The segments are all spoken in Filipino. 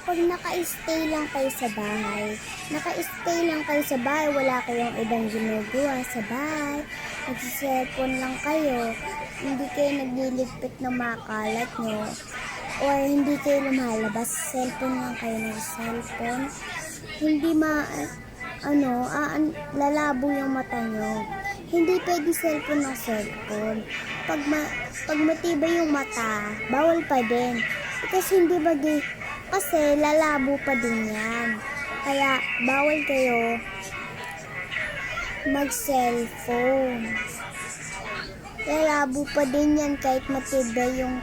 Pag naka-stay lang kayo sa bahay, wala kayong ibang ginagawa sa bahay, nagsiselfon lang kayo, hindi kayo nagliligpit ng mga kalat nyo, or hindi kayo lumalabas, cellphone lang kayo ng cellphone, hindi lalabo yung mata nyo. Hindi pwede cellphone ng cellphone. Pag matibay yung mata, bawal pa din. Kasi lalabo pa din yan. Kaya bawal kayo mag-cellphone. Lalabo pa din yan kahit matibay yung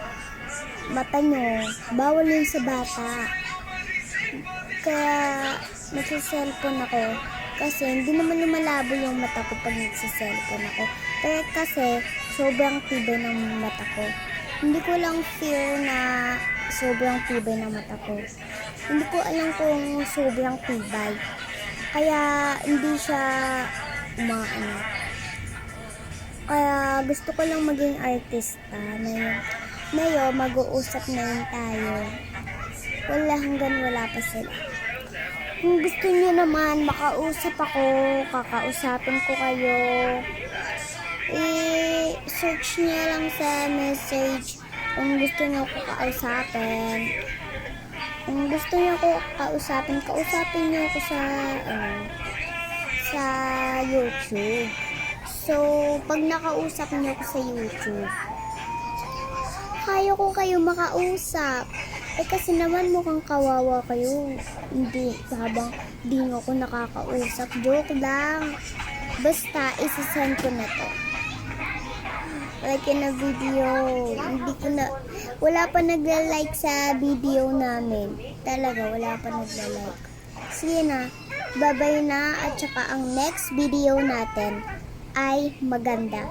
mata nyo. Bawal yun sa bata. Kaya nagsiselfone ako kasi hindi naman lumalabo yung mata ko pag nagsiselfone ako. Pero kasi sobrang tibay ng mata ko. Hindi ko lang fear na sobrang tibay ng mata ko. Hindi ko alam kung sobrang tibay. Kaya hindi siya umaano. Kaya gusto ko lang maging artista na yun, mag-uusap na yun tayo. Hanggang wala pa sila. Kung gusto niyo naman makausap ako, kakausapin ko kayo, i-search niyo lang sa message kung gusto niyo ko kausapin. Kung gusto niyo ko kausapin niyo ako sa YouTube. So, pag nakausap niyo ako sa YouTube, kaya ko kayo makausap. Kasi naman mukhang kawawa kayo. Hindi, habang di nyo ako nakakausap. Joke lang. Basta, isasend ko na to. Like na video. Wala pa nagla-like sa video namin. Talaga, wala pa nagla-like. Sige na. Bye-bye na. At saka ang next video natin ay maganda.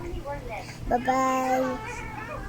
Bye-bye.